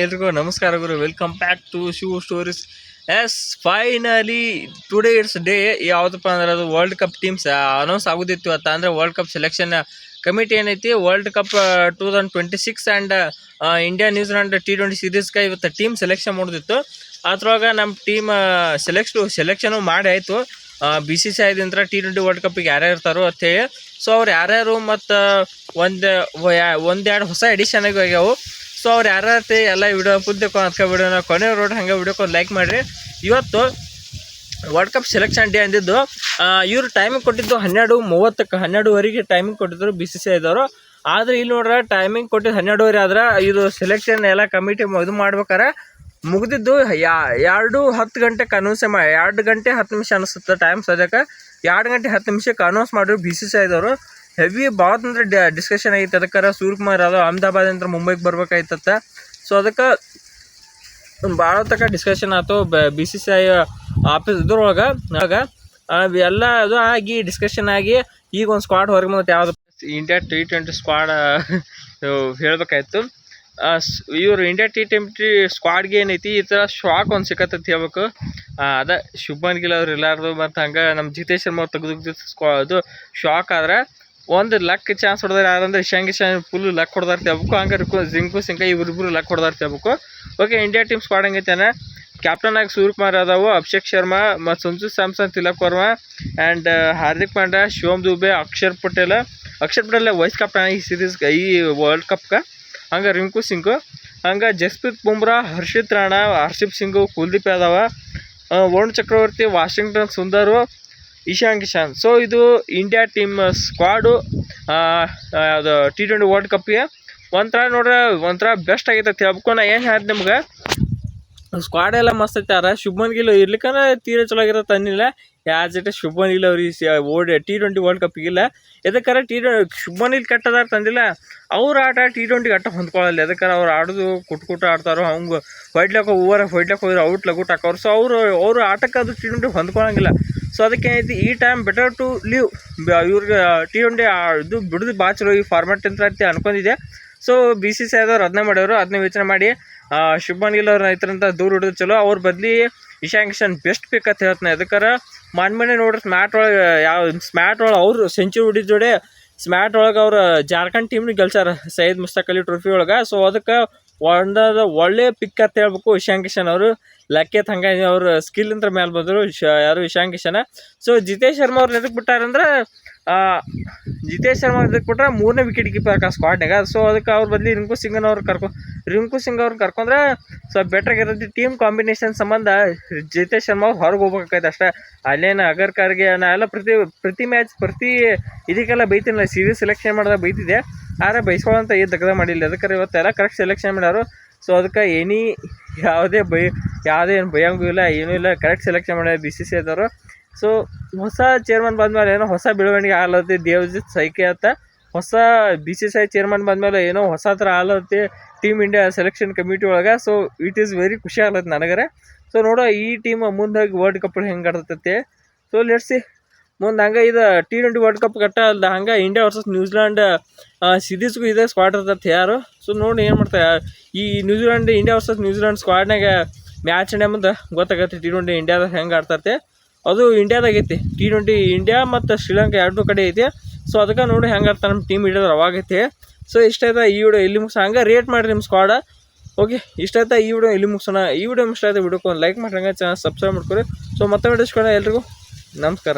ಎಲ್ರಿಗೂ ನಮಸ್ಕಾರ ಗುರು. Welcome back to Shiva stories. Yes, finally today it's day. ಯಾವುದಪ್ಪ ಅಂದ್ರೆ ಅದು ವರ್ಲ್ಡ್ ಕಪ್ ಟೀಮ್ಸ್ ಅನೌನ್ಸ್ ಆಗೋದಿತ್ತು ಅಂದರೆ ವರ್ಲ್ಡ್ ಕಪ್ ಸೆಲೆಕ್ಷನ್ ಕಮಿಟಿ ಏನೈತಿ, world cup 2026 and India New Zealand T20 ಸೀರೀಸ್ಗೆ ಇವತ್ತು ಟೀಮ್ ಸೆಲೆಕ್ಷನ್ ಮಾಡೋದಿತ್ತು. ಅದ್ರೊಳಗೆ ನಮ್ಮ ಟೀಮ್ ಸೆಲೆಕ್ಷನು ಮಾಡಿ ಆಯಿತು. BCCIದಿಂದ T20 ವರ್ಲ್ಡ್ ಕಪ್ಪಿಗೆ ಯಾರ್ಯಾರು ಇರ್ತಾರೋ ಅಂತೇಳಿ. ಸೊ ಅವ್ರು ಯಾರ್ಯಾರು ಮತ್ತು ಒಂದೆರಡು ಹೊಸ ಎಡಿಷನ್ ಆಗ್ಯಾವು. ಸೊ ಅವ್ರು ಯಾರೈತಿ ಎಲ್ಲ ವಿಡಿಯೋ ಪುದ್ದಕ್ಕೆ ಅದಕ್ಕೆ ವಿಡಿಯೋನ ಕೊನೆ ರೋಡ್ ಹಂಗೆ ವಿಡಿಯೋಕ್ಕೆ ಲೈಕ್ ಮಾಡಿರಿ. ಇವತ್ತು ವರ್ಲ್ಡ್ ಕಪ್ ಸೆಲೆಕ್ಷನ್ ಡೇ ಅಂದಿದ್ದು. ಇವರು ಟೈಮಿಂಗ್ ಕೊಟ್ಟಿದ್ದು 12:30ಕ್ಕೆ, 12ವರೆಗೆ ಟೈಮಿಂಗ್ ಕೊಟ್ಟಿದ್ರು BCCI ಇದ್ದವರು. ಆದರೆ ಇಲ್ಲಿ ನೋಡ್ರೆ ಟೈಮಿಂಗ್ ಕೊಟ್ಟಿದ್ದು 12ವರೆ ಆದ್ರೆ ಇದು ಸೆಲೆಕ್ಷನ್ ಎಲ್ಲ ಕಮಿಟಿ ಇದು ಮಾಡ್ಬೇಕಾರೆ ಮುಗಿದಿದ್ದು 2:10 ಗಂಟೆಗೆ ಅನೌನ್ಸೇ 2 ಗಂಟೆ 10 ನಿಮಿಷ ಅನಿಸುತ್ತೆ ಟೈಮ್. ಸದ್ಯಕ್ಕೆ 2 ಗಂಟೆ 10 ನಿಮಿಷಕ್ಕೆ ಅನೌನ್ಸ್ ಮಾಡಿದ್ರು BCCI ಇದ್ದವರು. ಹೆವಿ ಭಾಳ ಅಂದ್ರೆ ಡಿಸ್ಕಷನ್ ಆಗಿತ್ತು. ಅದಕ್ಕೆ ಸೂರ್ಯಕುಮಾರ್ ಯಾದವ್ ಅಹಮದಾಬಾದ್ ಅಂತ ಮುಂಬೈಗೆ ಬರ್ಬೇಕಾಯ್ತತ್ತ. ಸೊ ಅದಕ್ಕೆ ಭಾಳ ತನಕ ಡಿಸ್ಕಷನ್ ಆಯ್ತು BCCI ಆಫೀಸ್ ಇದ್ರೊಳಗೆ. ಎಲ್ಲ ಅದು ಆಗಿ ಡಿಸ್ಕಷನ್ ಆಗಿ ಈಗ ಒಂದು ಸ್ಕ್ವಾಡ್ ಹೊರಗೆ ಮತ್ತು ಯಾವುದು ಇಂಡಿಯಾ T20 ಸ್ಕ್ವಾಡ್ ಹೇಳ್ಬೇಕಾಯ್ತು. ಇವರು ಇಂಡಿಯಾ T20 ಸ್ಕ್ವಾಡ್ಗೆ ಏನೈತಿ ಈ ಥರ ಶಾಕ್ ಒಂದು ಸಿಕ್ಕತ್ತಂತ ಹೇಳ್ಬೇಕು. ಅದ ಶುಭ್ಮನ್ ಗಿಲ್ ಅವ್ರು ಇಲ್ಲಾರ್ದು ಮತ್ತು ಹಂಗೆ ನಮ್ಮ ಜಿತೇಶ್ ಶರ್ಮಾ ಅವ್ರು ತೆಗೆದು ಅದು ಶಾಕ್ ಆದ್ರೆ ಒಂದು ಲಕ್ ಚಾನ್ಸ್ ಹೊಡೆದಾರೆ. ಯಾರಂದ್ರೆ ಇಶಾನ್ ಕಿಶನ್ ಫುಲ್ ಲಕ್ ಹೊಡೆದಾರ್ತಿ ಹಬ್ಬಕ್ಕೂ, ಹಂಗೆ ರಿಂಕು ಸಿಂಗ್ ಇವರಿಬ್ಬರು ಲಕ್ ಹೊಡೆದಾರ್ತಿ ಹಬ್ಬಕ್ಕೂ. ಓಕೆ, ಇಂಡಿಯಾ ಟೀಮ್ ಸ್ಕ್ವಾಡ್ ಹಂಗೈತಾನೆ. ಕ್ಯಾಪ್ಟನ್ ಆಗಿ ಸೂರ್ಯಕುಮಾರ್ ಯಾದವ್, ಅಭಿಷೇಕ್ ಶರ್ಮಾ ಮತ್ತು Sanju Samson, Tilak Varma and Hardik Pandya, Shivam Dube, Axar Patel vice captain ಈ ಸೀರೀಸ್ಗೆ, ಈ ವರ್ಲ್ಡ್ ಕಪ್ಗೆ. ಹಂಗೆ ರಿಂಕು ಸಿಂಗು, ಹಂಗೆ ಜಸ್ಪ್ರೀತ್ ಬುಮ್ರಾ, ಹರ್ಷಿತ್ ರಾಣಾ, ಹರ್ಷಿಪ್ ಸಿಂಗು, ಕುಲ್ದೀಪ್ ಯಾದವ, ವರುಣ್ ಚಕ್ರವರ್ತಿ, ವಾಷಿಂಗ್ಟನ್ ಸುಂದರು, ಇಶಾನ್ ಕಿಶನ್. ಸೊ ಇದು ಇಂಡಿಯಾ ಟೀಮ್ ಸ್ಕ್ವಾಡು ಅದು T20 ವರ್ಲ್ಡ್ ಕಪ್ಗೆ ಒಂಥರ ನೋಡ್ರೆ ಒಂಥರ ಬೆಸ್ಟ್ ಆಗೈತೆ ಹೇಳ್ಬೇಕು. ನಾ ಏನು ಹೇಳಿದೆ ನಿಮ್ಗೆ, ಸ್ಕ್ವಾಡ್ ಎಲ್ಲ ಮಸ್ತ್ ಐತಾರ. ಶುಭ್ಮನ್ ಗಿಲ್ ಇರ್ಲಿಕ್ಕಂದ್ರೆ ತೀರ ಚಲೋ ಆಗಿರತ್ತೆ ಅನ್ನಿಲ್ಲ. ಆ್ಯಸ್ ಇಟ್ ಶುಭ್ಮನ್ ಗಿಲ್ ಅವ್ರಿಗೆ T20 ವರ್ಲ್ಡ್ ಕಪ್ಪಿಗಿಲ್ಲ. ಎದಕ್ಕಾರ ಶುಭ್ಮನ್ ಗಿಲ್ ಕೆಟ್ಟದಾರ ತಂದಿಲ್ಲ. ಅವ್ರು ಆಟ T20 ಆಟ ಹೊಂದ್ಕೊಳ್ಳಲ್ಲ. ಎದಕ್ಕಾರ ಅವ್ರು ಆಡೋದು ಕುಟ್ಟು ಆಡ್ತಾರೋ, ಹಂಗೆ ಹೊಯ್ಡ್ಲಕ್ಕೆ ಹೋದ್ರೆ ಔಟ್ ಲಗುಟ್ ಹಾಕೋರು. ಸೊ ಅವರು ಆಟಕ್ಕೆ ಅದು T20 ಹೊಂದ್ಕೊಳಂಗಿಲ್ಲ. ಸೊ ಅದಕ್ಕೆ ಏನೈತಿ, ಈ ಟೈಮ್ ಬೆಟರ್ ಟು ಲೀವ್ ಇವ್ರಿಗೆ T20 ಇದು ಬಿಡೋದು ಭಾಳ ಚಲೋ ಈ ಫಾರ್ಮ್ಯಾಟ್ ಅಂತ ಅನ್ಕೊಂಡಿದ್ದೆ. ಸೊ BCCI ಆದವ್ರು ಅದನ್ನೇ ಮಾಡ್ಯವರು. ಅದನ್ನೇ ಯೋಚನೆ ಮಾಡಿ ಶುಭ್ಮನ್ ಗಿಲ್ ಅವ್ರ ರೈತರಂತ ದೂರ ಹಿಡಿದು ಚಲೋ. ಅವ್ರ ಬದಲಿ ಇಶಾನ್ ಕಿಶನ್ ಬೆಸ್ಟ್ ಪಿಕ್ ಅಂತ ಹೇಳ್ತಾನೆ. ಅದಕ್ಕಾರ ಮನೆ ನೋಡ್ರಿ ಸ್ಮ್ಯಾಟ್ ಒಳಗೆ ಅವ್ರು ಸೆಂಚುರಿ ಹೊಡಿದ ಜೋಡೆ ಸ್ಮ್ಯಾಟ್ ಒಳಗೆ ಅವ್ರು ಜಾರ್ಖಂಡ್ ಟೀಮ್ನ ಗೆಲ್ಸಾರ ಸೈಯದ್ ಮುಸ್ತಾಕ್ ಅಲಿ ಟ್ರೋಫಿ ಒಳಗೆ. ಸೊ ಅದಕ್ಕೆ ಒಳ್ಳೆ ಪಿಕ್ ಅಂತ ಹೇಳ್ಬೇಕು ಇಶಾನ್ ಕಿಶನ್ ಅವರು. ಲಕ್ಕೇತ್ ಹಂಗೆ ಅವ್ರ ಸ್ಕಿಲ್ ಅಂತ ಮೇಲೆ ಬಂದರು ಯಾರು ಇಶಾನ್ ಕಿಶನ್. ಸೊ ಜಿತೇಶ್ ಶರ್ಮಾ ಅವ್ರು ಎದಕ್ಕೆ ಬಿಟ್ಟಾರಂದ್ರೆ ಜಿತೇಶ್ ಶರ್ಮಾ ಎದಕ್ಕೆ ಬಿಟ್ರೆ 3ನೇ ವಿಕೆಟ್ ಕೀಪರ್ ಸ್ಕ್ವಾಡ್ನಾಗ. ಸೊ ಅದಕ್ಕೆ ಅವ್ರ ಬದಲಿ ರಿಂಕು ಸಿಂಗ್ ಅವ್ರು ಕರ್ಕೊಂಡ್ರೆ ಸ್ವಲ್ಪ ಬೆಟ್ರಾಗಿ ಇರುತ್ತೆ. ಟೀಮ್ ಕಾಂಬಿನೇಷನ್ ಸಂಬಂಧ ಜಿತೇಶ್ ಶರ್ಮಾ ಅವ್ರು ಹೊರಗೆ ಹೋಗ್ಬೇಕಾಯ್ತು ಅಷ್ಟೇ. ಅಲ್ಲೇನು ಅಗರ್ಕರ್ಗೆ ನಾ ಎಲ್ಲ ಪ್ರತಿ ಮ್ಯಾಚ್ ಇದಕ್ಕೆಲ್ಲ ಬೈತೀನಲ್ಲ, ಸೀರೀಸ್ ಸೆಲೆಕ್ಷನ್ ಮಾಡಿದಾಗ ಬೈತಿದ್ದೆ. ಆದರೆ ಬೈಸ್ಕೊಳ್ಳೋಂಥ ದಗದ ಮಾಡಿಲ್ಲ. ಅದಕ್ಕೆ ಇವತ್ತೆಲ್ಲ ಕರೆಕ್ಟ್ ಸೆಲೆಕ್ಷನ್ ಮಾಡ್ಯಾರು. ಸೊ ಅದಕ್ಕೆ ಯಾವುದೇ ಏನು ಭಯಂಗೂ ಇಲ್ಲ, ಏನೂ ಇಲ್ಲ, ಕರೆಕ್ಟ್ ಸೆಲೆಕ್ಷನ್ ಮಾಡ್ಯಾರ BCCI ಆದವರು. ಸೊ ಹೊಸ ಚೇರ್ಮನ್ ಬಂದಮೇಲೆ ಏನೋ ಹೊಸ ಬೆಳವಣಿಗೆ ಆಗ್ಲತ್ತೆ. ದೇವಜಿತ್ ಸೈಕೆ ಅಂತ ಹೊಸ BCCI ಚೇರ್ಮನ್ ಬಂದಮೇಲೆ ಏನೋ ಹೊಸ ಥರ ಆಗ್ಲತ್ತೆ ಟೀಮ್ ಇಂಡಿಯಾ ಸೆಲೆಕ್ಷನ್ ಕಮಿಟಿ ಒಳಗೆ. ಸೊ ಇಟ್ ಈಸ್ ವೆರಿ ಖುಷಿ ಆಗ್ಲತ್ತೆ ನನಗರೆ. ಸೊ ನೋಡೋ ಈ ಟೀಮ್ ಮುಂದಾಗಿ ವರ್ಲ್ಡ್ ಕಪ್ ಹೆಂಗೆ ಆಡ್ತೈತೆ. ಸೊ ಲೆಟ್ಸಿ ಮುಂದೆ ಹಂಗೆ ಇದು T20 ವರ್ಲ್ಡ್ ಕಪ್ ಕಟ್ಟ ಅಲ್ದ ಹಂಗೆ ಇಂಡಿಯಾ ವರ್ಸಸ್ ನ್ಯೂಜಿಲೆಂಡ್ ಸೀರೀಸ್ಗೂ ಇದೇ ಸ್ಕ್ವಾಡ್ ಇರ್ತೈತೆ ಯಾರು. ಸೊ ನೋಡಿ ಏನು ಮಾಡ್ತಾರೆ ಈ ಇಂಡಿಯಾ ವರ್ಸಸ್ ನ್ಯೂಜಿಲೆಂಡ್ ಸ್ಕ್ವಾಡ್ನಾಗ ಮ್ಯಾಚ್ ಮುಂದೆ ಗೊತ್ತಾಗತ್ತೆ T20 ಇಂಡಿಯಾದಾಗ ಹೆಂಗೆ ಆಡ್ತೈತೆ. ಅದು ಇಂಡಿಯಾದಾಗೈತಿ T20 ಇಂಡಿಯಾ ಮತ್ತು ಶ್ರೀಲಂಕಾ ಎರಡೂ ಕಡೆ ಐತಿ. ಸೊ ಅದಕ್ಕೆ ನೋಡಿ ಹೆಂಗೆ ಆಡ್ತಾರೆ ನಮ್ಮ ಟೀಮ್ ಇಂಡಿಯಾದ ಅವಾಗೈತಿ. ಸೊ ಇಷ್ಟಾಯ್ತಾ ಈ ವಿಡಿಯೋ ಇಲ್ಲಿ ಮುಗಿಸೋಣ. ಹಂಗೆ ರೇಟ್ ಮಾಡಿರಿ ನಿಮ್ಮ ಸ್ಕ್ವಾಡ. ಓಕೆ, ಇಷ್ಟಾಯ್ತಾ ಈ ವಿಡಿಯೋ ಇಲ್ಲಿ ಮುಗಿಸೋಣ. ಈ ವಿಡಿಯೋ ಇಷ್ಟ ಆಯ್ತು ವಿಡಿಯೋಕ್ಕೆ ಒಂದು ಲೈಕ್ ಮಾಡಿ, ಹಂಗೆ ಚಾನಲ್ ಸಬ್ಸ್ಕ್ರೈಬ್ ಮಾಡ್ಕೊರಿ. ಸೊ ಮತ್ತೆ ವಿಡಿಯೋಸ್ಕೊಳ್ಳೋಣ. ಎಲ್ರಿಗೂ ನಮಸ್ಕಾರ.